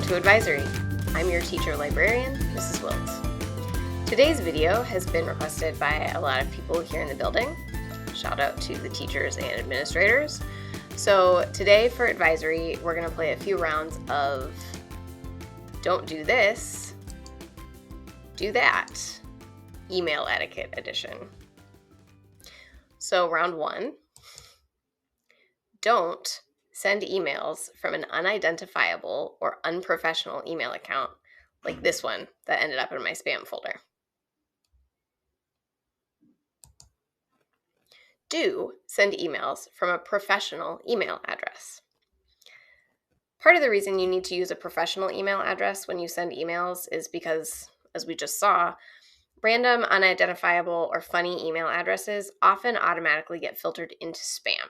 to Advisory. I'm your teacher librarian, Mrs. Wills. Today's video has been requested by a lot of people here in the building. Shout out to the teachers and administrators. So today for Advisory, we're going to play a few rounds of Don't Do This, Do That, Email Etiquette Edition. So round 1, don't send emails from an unidentifiable or unprofessional email account like this one that ended up in my spam folder. Do send emails from a professional email address. Part of the reason you need to use a professional email address when you send emails is because, as we just saw, random, unidentifiable, or funny email addresses often automatically get filtered into spam.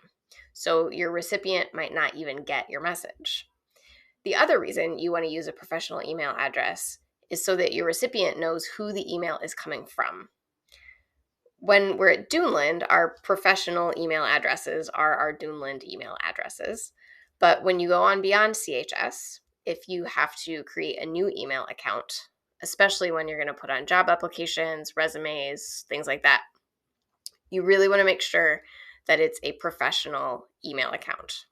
So your recipient might not even get your message. The other reason you want to use a professional email address is so that your recipient knows who the email is coming from. When we're at Duneland, our professional email addresses are our Duneland email addresses. But when you go on beyond CHS, if you have to create a new email account, especially when you're going to put on job applications, resumes, things like that, you really want to make sure that it's a professional email account.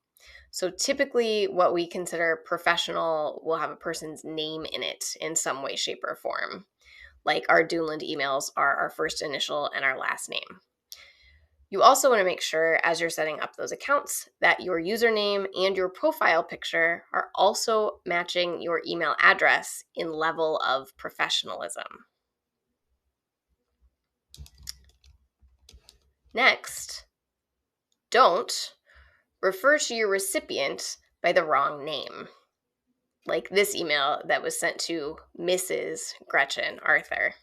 So typically what we consider professional will have a person's name in it in some way, shape, or form. Like our Duneland emails are our first initial and our last name. You also want to make sure as you're setting up those accounts that your username and your profile picture are also matching your email address in level of professionalism. Next, don't refer to your recipient by the wrong name, like this email that was sent to Mrs. Gretchen Arthur.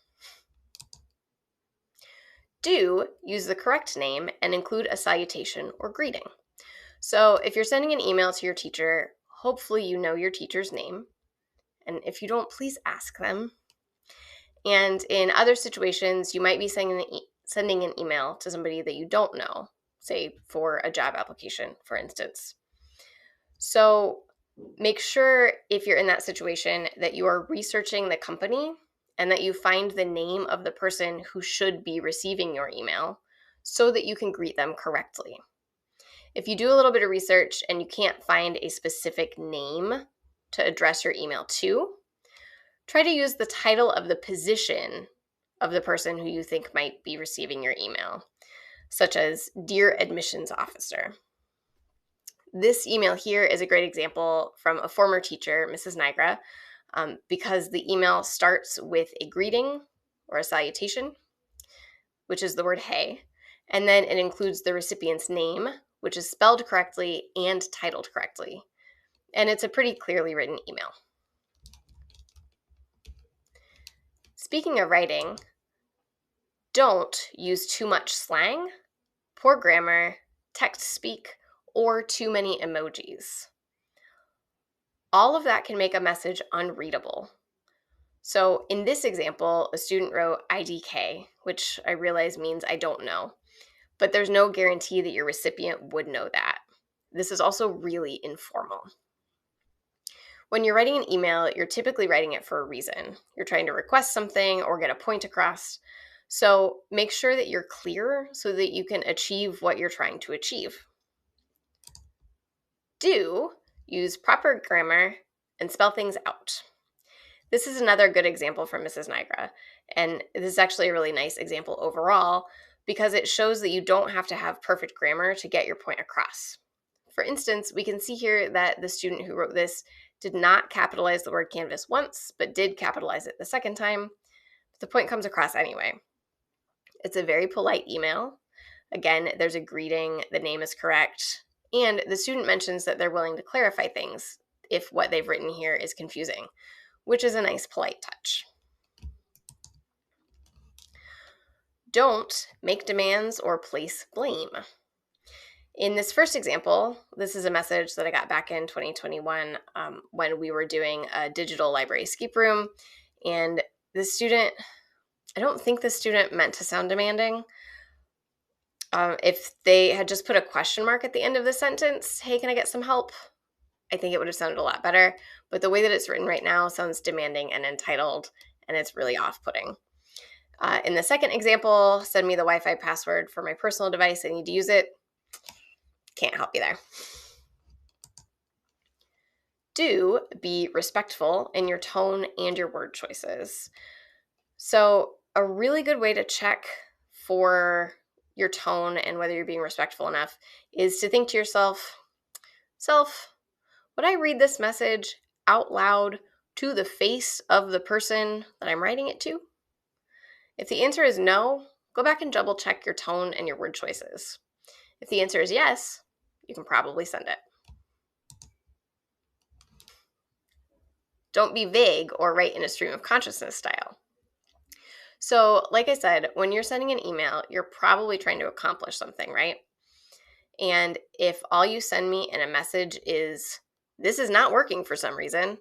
Do use the correct name and include a salutation or greeting. So if you're sending an email to your teacher, hopefully you know your teacher's name. And if you don't, please ask them. And in other situations, you might be sending an email to somebody that you don't know, say for a job application, for instance. So make sure if you're in that situation that you are researching the company and that you find the name of the person who should be receiving your email so that you can greet them correctly. If you do a little bit of research and you can't find a specific name to address your email to, try to use the title of the position of the person who you think might be receiving your email, such as Dear Admissions Officer. This email here is a great example from a former teacher, Mrs. Nigra, because the email starts with a greeting or a salutation, which is the word hey, and then it includes the recipient's name, which is spelled correctly and titled correctly. And it's a pretty clearly written email. Speaking of writing, don't use too much slang, poor grammar, text speak, or too many emojis. All of that can make a message unreadable. So in this example, a student wrote IDK, which I realize means I don't know, but there's no guarantee that your recipient would know that. This is also really informal. When you're writing an email, you're typically writing it for a reason. You're trying to request something or get a point across. So make sure that you're clear so that you can achieve what you're trying to achieve. Do use proper grammar and spell things out. This is another good example from Mrs. Nigra, and this is actually a really nice example overall because it shows that you don't have to have perfect grammar to get your point across. For instance, we can see here that the student who wrote this did not capitalize the word canvas once, but did capitalize it the second time. The point comes across anyway. It's a very polite email. Again, there's a greeting, the name is correct, and the student mentions that they're willing to clarify things if what they've written here is confusing, which is a nice polite touch. Don't make demands or place blame. In this first example, this is a message that I got back in 2021 when we were doing a digital library escape room, and the student, I don't think the student meant to sound demanding. If they had just put a question mark at the end of the sentence, hey, can I get some help? I think it would have sounded a lot better, but the way that it's written right now sounds demanding and entitled, and it's really off-putting. In the second example, send me the Wi-Fi password for my personal device. I need to use it. Can't help you there. Do be respectful in your tone and your word choices. So a really good way to check for your tone and whether you're being respectful enough is to think to yourself, would I read this message out loud to the face of the person that I'm writing it to? If the answer is no, go back and double check your tone and your word choices. If the answer is yes, you can probably send it. Don't be vague or write in a stream of consciousness style. So, like I said, when you're sending an email, you're probably trying to accomplish something, right? And if all you send me in a message is, this is not working for some reason,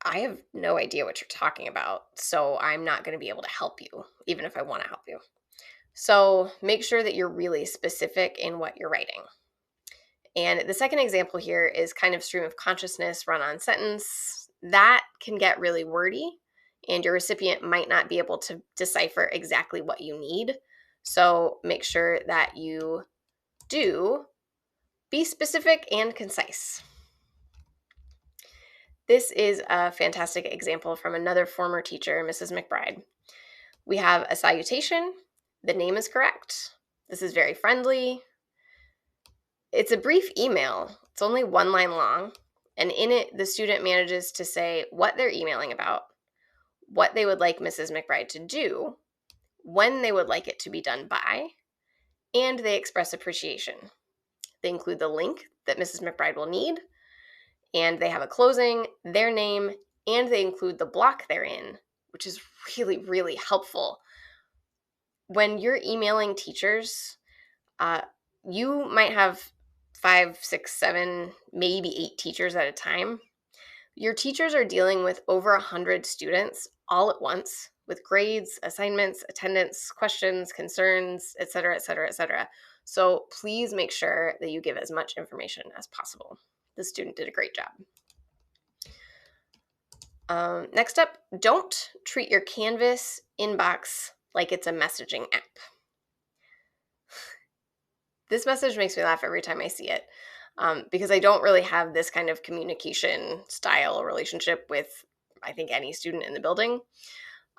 I have no idea what you're talking about. So I'm not going to be able to help you, even if I want to help you. So make sure that you're really specific in what you're writing. And the second example here is kind of stream of consciousness, run-on sentence. That can get really wordy, and your recipient might not be able to decipher exactly what you need. So make sure that you do be specific and concise. This is a fantastic example from another former teacher, Mrs. McBride. We have a salutation. The name is correct. This is very friendly. It's a brief email. It's only one line long. And in it, the student manages to say what they're emailing about, what they would like Mrs. McBride to do, when they would like it to be done by, and they express appreciation. They include the link that Mrs. McBride will need, and they have a closing, their name, and they include the block they're in, which is really, really helpful. When you're emailing teachers, you might have 5, 6, 7, maybe 8 teachers at a time. Your teachers are dealing with over 100 students all at once with grades, assignments, attendance, questions, concerns, et cetera, et cetera, et cetera. So please make sure that you give as much information as possible. The student did a great job. Next up, don't treat your Canvas inbox like it's a messaging app. This message makes me laugh every time I see it because I don't really have this kind of communication style relationship with, I think, any student in the building.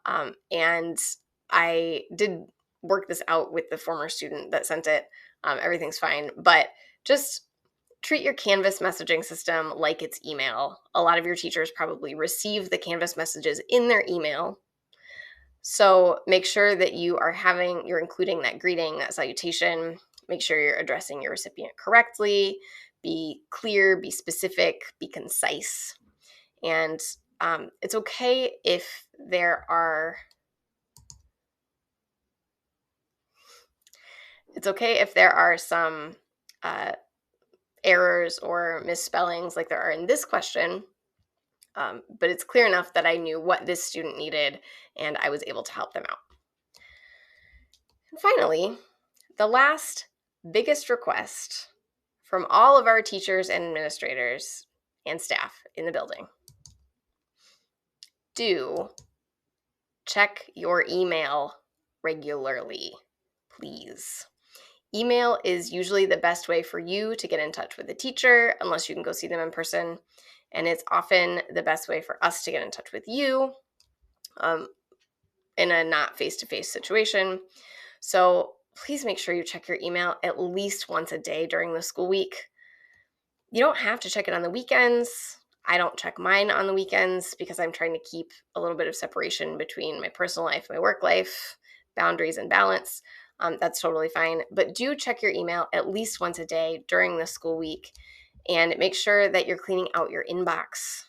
And I did work this out with the former student that sent it. Everything's fine, but just treat your Canvas messaging system like it's email. A lot of your teachers probably receive the Canvas messages in their email. So make sure that you're including that greeting, that salutation. Make sure you're addressing your recipient correctly. Be clear, be specific, be concise. And it's okay if there are some errors or misspellings like there are in this question, but it's clear enough that I knew what this student needed and I was able to help them out. And finally, the last biggest request from all of our teachers and administrators and staff in the building: do check your email regularly, please. Email is usually the best way for you to get in touch with a teacher, unless you can go see them in person. And it's often the best way for us to get in touch with you in a not face-to-face situation. So please make sure you check your email at least once a day during the school week. You don't have to check it on the weekends. I don't check mine on the weekends because I'm trying to keep a little bit of separation between my personal life and my work life, boundaries and balance. That's totally fine. But do check your email at least once a day during the school week and make sure that you're cleaning out your inbox.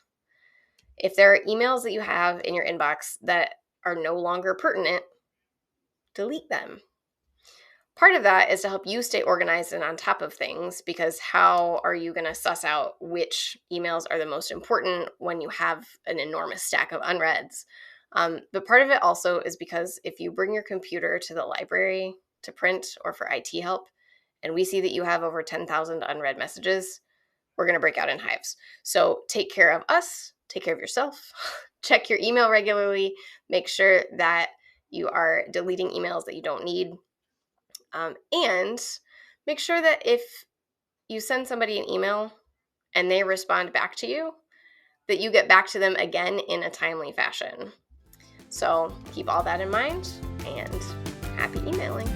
If there are emails that you have in your inbox that are no longer pertinent, delete them. Part of that is to help you stay organized and on top of things, because how are you going to suss out which emails are the most important when you have an enormous stack of unreads? But part of it also is because if you bring your computer to the library to print or for IT help, and we see that you have over 10,000 unread messages, we're going to break out in hives. So take care of us, take care of yourself, check your email regularly, make sure that you are deleting emails that you don't need, and make sure that if you send somebody an email and they respond back to you, that you get back to them again in a timely fashion. So keep all that in mind, and happy emailing.